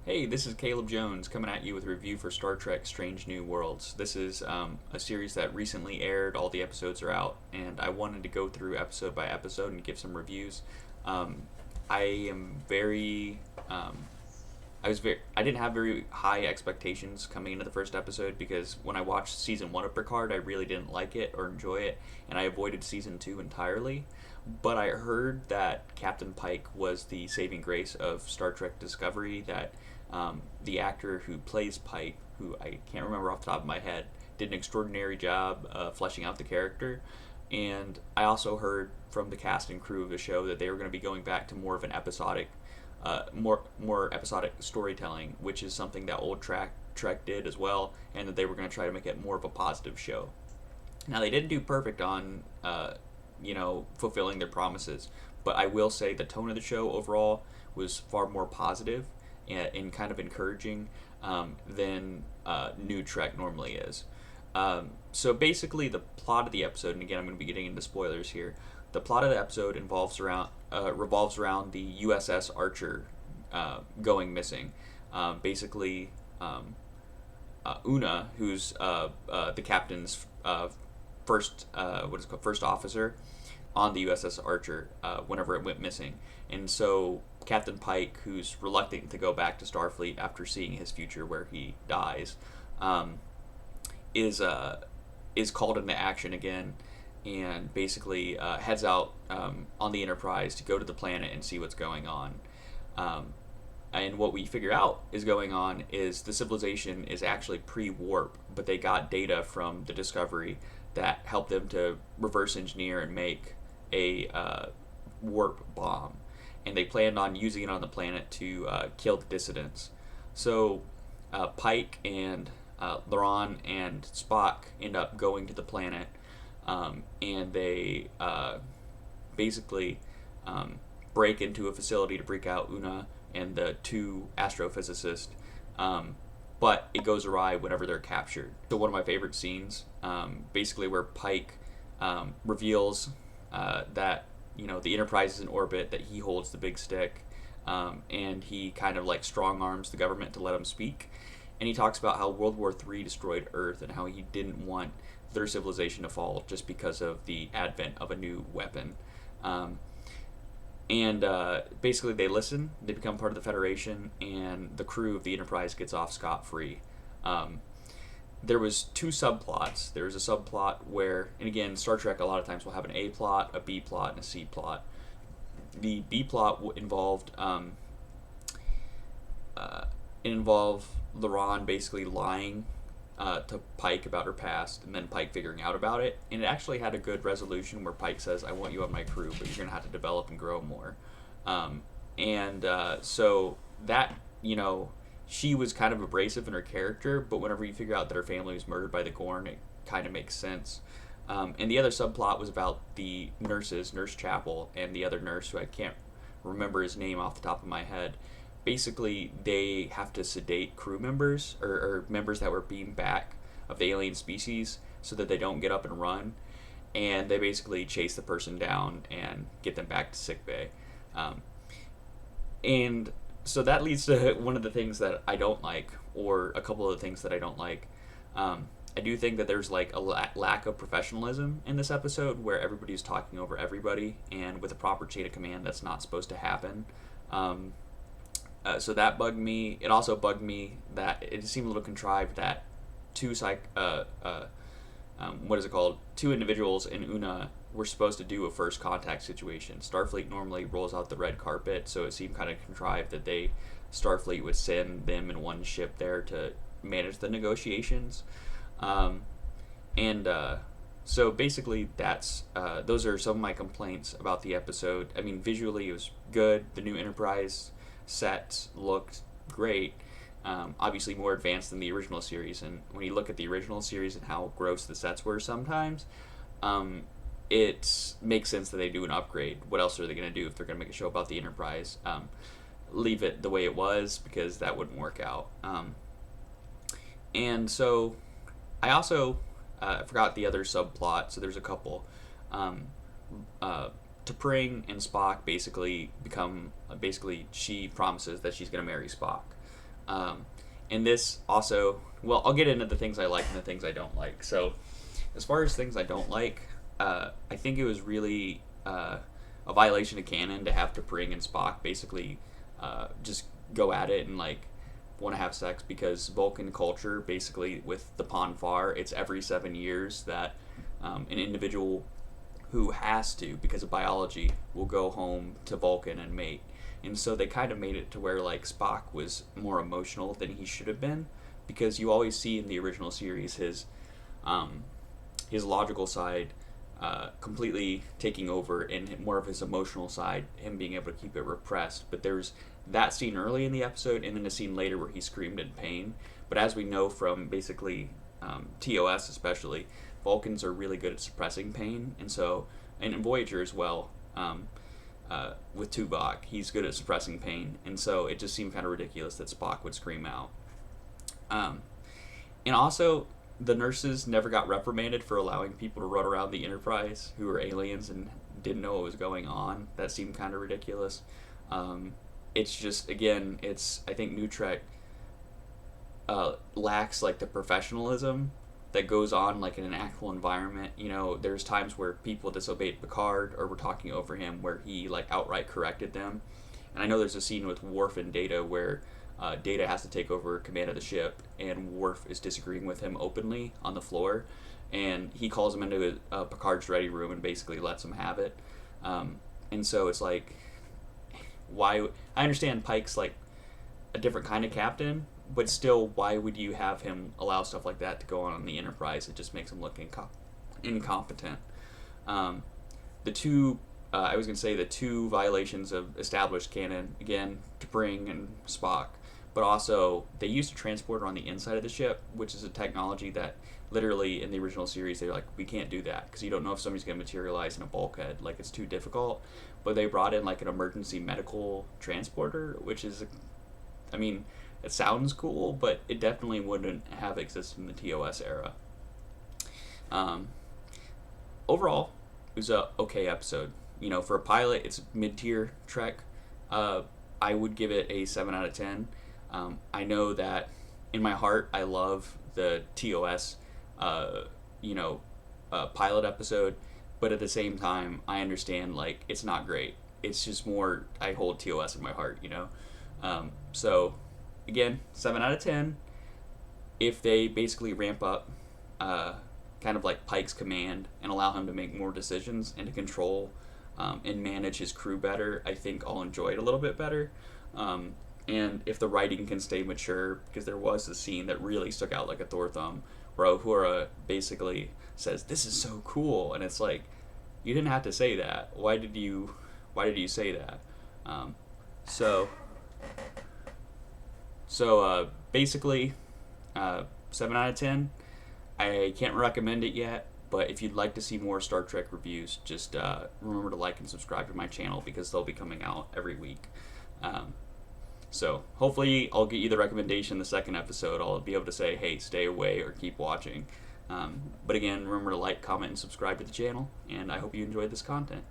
Hey, this is Caleb Jones coming at you with a review for Star Trek Strange New Worlds. This is a series that recently aired, all the episodes are out, and I wanted to go through episode by episode and give some reviews. Um, I am very. I didn't have very high expectations coming into the first episode because when I watched season one of Picard, I really didn't like it or enjoy it, and I avoided season two entirely. But I heard that Captain Pike was the saving grace of Star Trek Discovery, that the actor who plays Pike, who I can't remember off the top of my head, did an extraordinary job fleshing out the character. And I also heard from the cast and crew of the show that they were going to be going back to more of an episodic, more episodic storytelling, which is something that old Trek did as well, and that they were going to try to make it more of a positive show. Now they didn't do perfect on, fulfilling their promises, but I will say the tone of the show overall was far more positive and kind of encouraging than New Trek normally is. So basically, the plot of the episode, and again, I'm going to be getting into spoilers here. The plot of the episode revolves around the USS Archer going missing. Basically, Una, who's the captain's first officer on the USS Archer whenever it went missing, and so Captain Pike, who's reluctant to go back to Starfleet after seeing his future where he dies, um, is is called into action again, and basically heads out on the Enterprise to go to the planet and see what's going on. Um, and what we figure out is going on is the civilization is actually pre-warp, but they got data from the Discovery that helped them to reverse engineer and make a warp bomb, and they planned on using it on the planet to kill the dissidents. So Pike and Laron and Spock end up going to the planet, and they basically break into a facility to break out Una and the two astrophysicists. But it goes awry whenever they're captured. So one of my favorite scenes, basically where Pike reveals that the Enterprise is in orbit, that he holds the big stick, and he kind of like strong arms the government to let him speak. And he talks about how World War III destroyed Earth and how he didn't want their civilization to fall just because of the advent of a new weapon. And basically, they listen, they become part of the Federation, and the crew of the Enterprise gets off scot-free. Um, there was two subplots. There was a subplot where, and again, Star Trek a lot of times will have an A plot, a B plot, and a C plot. The B plot involved it involved Laron basically lying to Pike about her past, and then Pike figuring out about it. And it actually had a good resolution where Pike says, "I want you on my crew, but you're gonna have to develop and grow more." So that she was kind of abrasive in her character, but whenever you figure out that her family was murdered by the Gorn, it kind of makes sense. And the other subplot was about the nurses, Nurse Chapel, and the other nurse who I can't remember his name off the top of my head. Basically, they have to sedate crew members or members that were beamed back of the alien species so that they don't get up and run. And they basically chase the person down and get them back to sickbay. And so that leads to one of the things that I don't like, or a couple of the things that I don't like. I do think that there's like a lack of professionalism in this episode where everybody's talking over everybody, and with a proper chain of command, that's not supposed to happen. So that bugged me. It also bugged me that it seemed a little contrived that two individuals in Una were supposed to do a first contact situation. Starfleet normally rolls out the red carpet, so it seemed kind of contrived that Starfleet would send them in one ship there to manage the negotiations. So basically, those are some of my complaints about the episode. I mean, visually it was good. The new Enterprise sets looked great. Obviously more advanced than the original series, and when you look at the original series and how gross the sets were sometimes, it makes sense that they do an upgrade. What else are they going to do if they're going to make a show about the Enterprise? Leave it the way it was, because that wouldn't work out. And so I also forgot the other subplot, so there's a couple. T'Pring and Spock basically she promises that she's going to marry Spock. And this also, well, I'll get into the things I like and the things I don't like. So, as far as things I don't like, I think it was really a violation of canon to have T'Pring and Spock basically just go at it and like want to have sex, because Vulcan culture, basically with the Pon farr, it's every 7 years that an individual who has to, because of biology, will go home to Vulcan and mate. And so they kind of made it to where like Spock was more emotional than he should have been, because you always see in the original series his logical side completely taking over, and more of his emotional side, him being able to keep it repressed. But there's that scene early in the episode, and then a scene later where he screamed in pain. But as we know from basically TOS especially, Vulcans are really good at suppressing pain, and so, and in Voyager as well, with Tuvok, he's good at suppressing pain, and so it just seemed kind of ridiculous that Spock would scream out. And also, the nurses never got reprimanded for allowing people to run around the Enterprise who were aliens and didn't know what was going on. That seemed kind of ridiculous. It's just, again, I think New Trek lacks like the professionalism that goes on like in an actual environment. You know, there's times where people disobeyed Picard or were talking over him where he like outright corrected them. And I know there's a scene with Worf and Data where Data has to take over command of the ship, and Worf is disagreeing with him openly on the floor, and he calls him into Picard's ready room and basically lets him have it. And so it's like, why? I understand Pike's like a different kind of captain, but still, why would you have him allow stuff like that to go on the Enterprise? It just makes him look incompetent. The two violations of established canon, again, T'Pring and Spock, but also they used a transporter on the inside of the ship, which is a technology that literally in the original series they're like, we can't do that because you don't know if somebody's going to materialize in a bulkhead, like it's too difficult. But they brought in like an emergency medical transporter, which is, I mean, it sounds cool, but it definitely wouldn't have existed in the TOS era. Overall, it was a okay episode. You know, for a pilot, it's mid-tier Trek. I would give it a 7 out of 10. I know that in my heart, I love the TOS, pilot episode, but at the same time, I understand, like, it's not great. It's just more, I hold TOS in my heart, you know? So, again, 7 out of 10. If they basically ramp up kind of like Pike's command and allow him to make more decisions and to control and manage his crew better, I think I'll enjoy it a little bit better. And if the writing can stay mature, because there was a scene that really stuck out like a sore thumb, where Uhura basically says, "This is so cool," and it's like, you didn't have to say that. Why did you say that? Basically, 7 out of 10. I can't recommend it yet, but if you'd like to see more Star Trek reviews, just remember to like and subscribe to my channel, because they'll be coming out every week. So hopefully I'll get you the recommendation in the second episode. I'll be able to say, hey, stay away or keep watching. But again, remember to like, comment, and subscribe to the channel, and I hope you enjoyed this content.